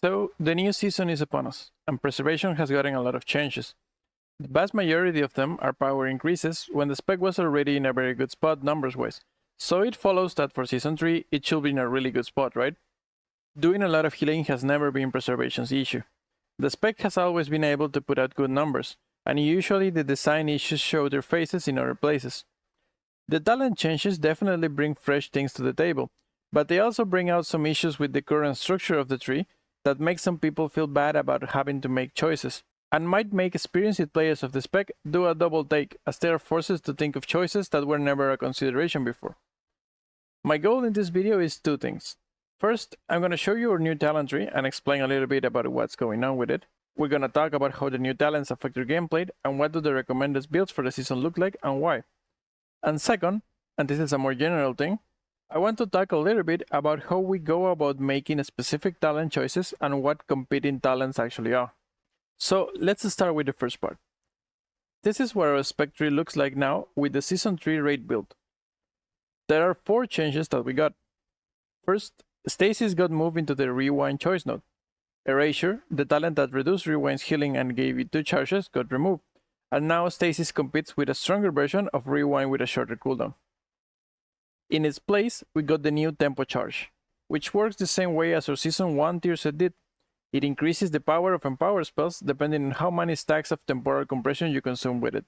So, the new season is upon us, and preservation has gotten a lot of changes. The vast majority of them are power increases when the spec was already in a very good spot numbers wise. So it follows that for season 3 it should be in a really good spot, right? Doing a lot of healing has never been preservation's issue. The spec has always been able to put out good numbers, and usually the design issues show their faces in other places. The talent changes definitely bring fresh things to the table, but they also bring out some issues with the current structure of the tree that make some people feel bad about having to make choices, and might make experienced players of the spec do a double take as they are forced to think of choices that were never a consideration before. My goal in this video is two things. First, I'm going to show you our new talent tree and explain a little bit about what's going on with it. We're going to talk about how the new talents affect your gameplay and what do the recommended builds for the season look like and why. And second, and this is a more general thing, I want to talk a little bit about how we go about making specific talent choices and what competing talents actually are. So let's start with the first part. This is what our spec tree looks like now with the season 3 raid build. There are 4 changes that we got. First, Stasis got moved into the rewind choice node. Erasure, the talent that reduced rewind's healing and gave you 2 charges, got removed, and now Stasis competes with a stronger version of rewind with a shorter cooldown. In its place, we got the new tempo charge, which works the same way as our season 1 tier set did. It increases the power of empower spells depending on how many stacks of temporal compression you consume with it.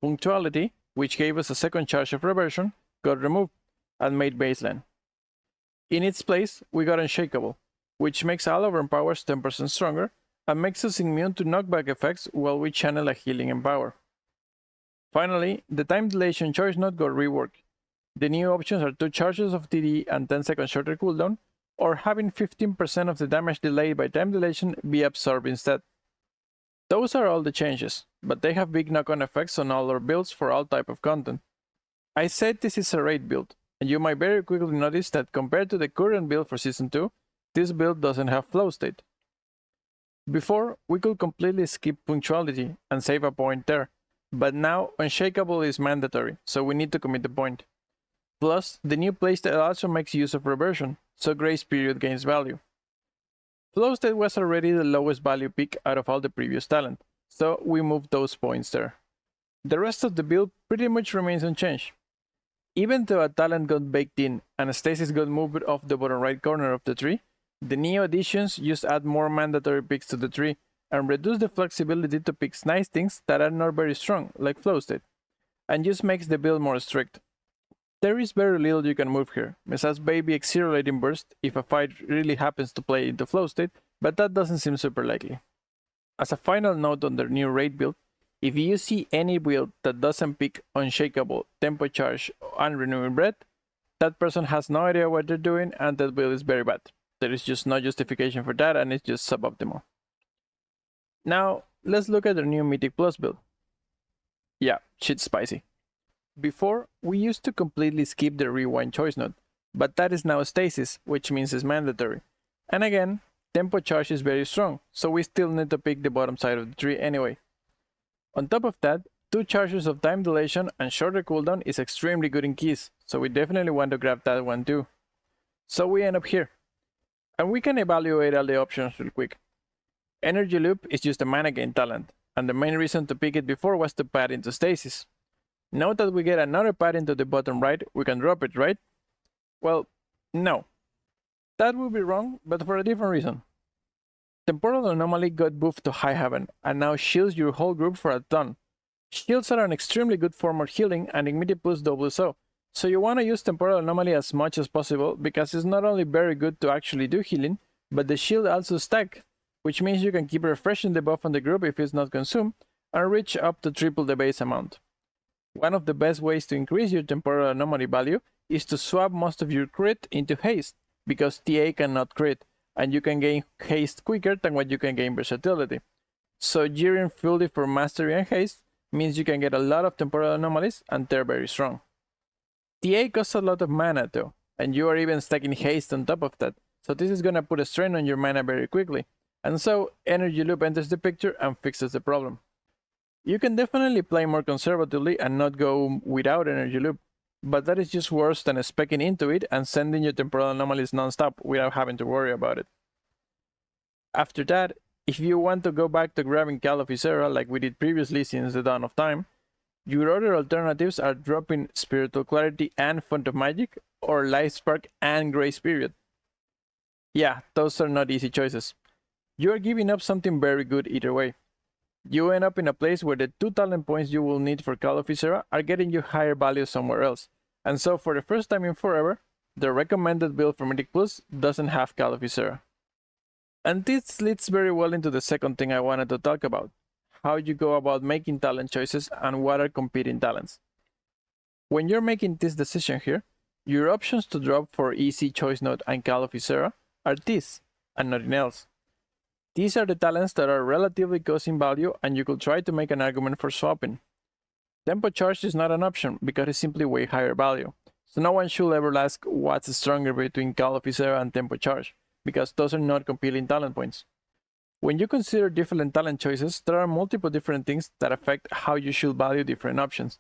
Punctuality, which gave us a second charge of reversion, got removed and made baseline. In its place, we got Unshakable, which makes all of our powers 10% stronger and makes us immune to knockback effects while we channel a healing empower. Finally, the time dilation choice node got reworked. The new options are 2 charges of TD and 10-second shorter cooldown, or having 15% of the damage delayed by time dilation be absorbed instead. Those are all the changes, but they have big knock-on effects on all our builds for all type of content. I said this is a raid build, and you might very quickly notice that compared to the current build for Season 2, this build doesn't have flow state. Before, we could completely skip punctuality and save a point there, but now Unshakable is mandatory, so we need to commit the point. Plus, the new playstyle also makes use of reversion, so grace period gains value. Flow state was already the lowest value pick out of all the previous talent, so we moved those points there. The rest of the build pretty much remains unchanged. Even though a talent got baked in and a stasis got moved off the bottom right corner of the tree, the new additions just add more mandatory picks to the tree and reduce the flexibility to pick nice things that are not very strong, like flow state, and just makes the build more strict. There is very little you can move here, besides maybe Accelerating Burst if a fight really happens to play into flow state, but that doesn't seem super likely. As a final note on their new raid build, if you see any build that doesn't pick Unshakable, Tempo Charge, and Renewing Breath, that person has no idea what they're doing and that build is very bad. There is just no justification for that and it's just suboptimal. Now, let's look at their new Mythic Plus build. Yeah, shit's spicy. Before, we used to completely skip the rewind choice node, but that is now stasis, which means it's mandatory. And again, tempo charge is very strong, so we still need to pick the bottom side of the tree anyway. On top of that, 2 charges of time dilation and shorter cooldown is extremely good in keys, so we definitely want to grab that one too. So we end up here. And we can evaluate all the options real quick. Energy Loop is just a mana gain talent, and the main reason to pick it before was to pad into stasis. Now that we get another pad into the bottom right, we can drop it, right? Well, no. That would be wrong, but for a different reason. Temporal Anomaly got buffed to High Heaven, and now shields your whole group for a ton. Shields are an extremely good form of healing, and Ignited Plus double so you want to use Temporal Anomaly as much as possible, because it's not only very good to actually do healing, but the shield also stack, which means you can keep refreshing the buff on the group if it's not consumed, and reach up to triple the base amount. One of the best ways to increase your temporal anomaly value is to swap most of your crit into haste, because TA cannot crit, and you can gain haste quicker than what you can gain versatility. So gearing fully for mastery and haste means you can get a lot of temporal anomalies and they're very strong. TA costs a lot of mana though, and you are even stacking haste on top of that, so this is gonna put a strain on your mana very quickly, and so Energy Loop enters the picture and fixes the problem. You can definitely play more conservatively and not go without Energy Loop, but that is just worse than speccing into it and sending your temporal anomalies non-stop without having to worry about it. After that, if you want to go back to grabbing Call of Ysera like we did previously since the dawn of time, your other alternatives are dropping Spiritual Clarity and Font of Magic, or Life Spark and Grace Period. Yeah, those are not easy choices. You are giving up something very good either way. You end up in a place where the 2 talent points you will need for Call of Ysera are getting you higher value somewhere else, and so for the first time in forever, the recommended build for Mythic Plus doesn't have Call of Ysera. And this leads very well into the second thing I wanted to talk about, how you go about making talent choices and what are competing talents. When you're making this decision here, your options to drop for EC Choice Note and Call of Ysera are these, and nothing else. These are the talents that are relatively costing value and you could try to make an argument for swapping. Tempo Charge is not an option because it's simply way higher value, so no one should ever ask what's stronger between Call of Ysera and Tempo Charge, because those are not competing talent points. When you consider different talent choices, there are multiple different things that affect how you should value different options.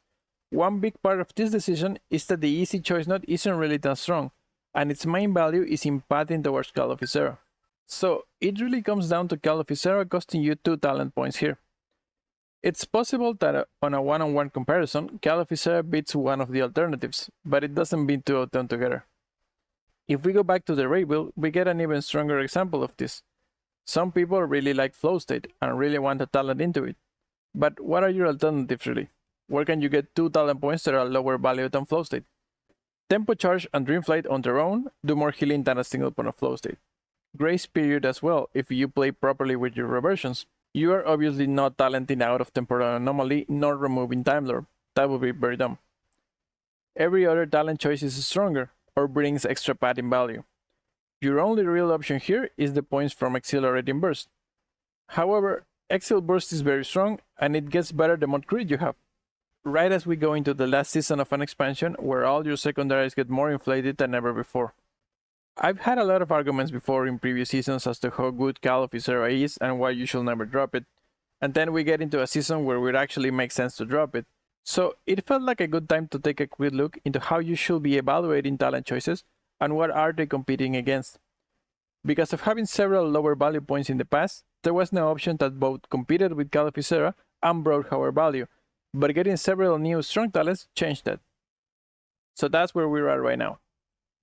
One big part of this decision is that the easy choice note isn't really that strong, and its main value is in pathing towards Call of Ysera. So it really comes down to Call of Ysera costing you 2 talent points here. It's possible that on a one-on-one comparison, Call of Ysera beats one of the alternatives, but it doesn't beat two of them together. If we go back to the raid build, we get an even stronger example of this. Some people really like Flow State and really want a talent into it. But what are your alternatives really? Where can you get 2 talent points that are lower value than Flow State? Tempo Charge and Dreamflight on their own do more healing than a single point of Flow State. Grace Period as well if you play properly with your reversions. You are obviously not talenting out of Temporal Anomaly nor removing Time Lord. That would be very dumb. Every other talent choice is stronger or brings extra padding value. Your only real option here is the points from Accelerating Burst. However, Excel Burst is very strong and it gets better the more crit you have. Right as we go into the last season of an expansion where all your secondaries get more inflated than ever before. I've had a lot of arguments before in previous seasons as to how good Call of Ysera is and why you should never drop it, and then we get into a season where it actually makes sense to drop it. So it felt like a good time to take a quick look into how you should be evaluating talent choices and what are they competing against. Because of having several lower value points in the past, there was no option that both competed with Call of Ysera and brought higher value, but getting several new strong talents changed that. So that's where we're at right now.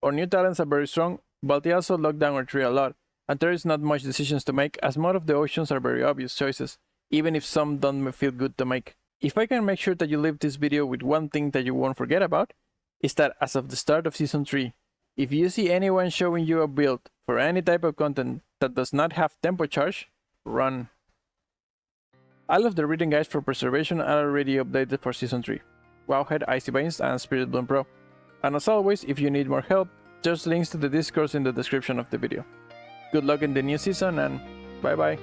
Our new talents are very strong, but they also lock down our tree a lot, and there is not much decisions to make as most of the options are very obvious choices, even if some don't feel good to make. If I can make sure that you leave this video with one thing that you won't forget about, is that as of the start of Season 3, if you see anyone showing you a build for any type of content that does not have Tempo Charge, run. All of the reading guides for Preservation are already updated for Season 3. Wowhead, Icy Veins, and Spirit Bloom Pro. And as always, if you need more help, just links to the Discords in the description of the video. Good luck in the new season and bye bye.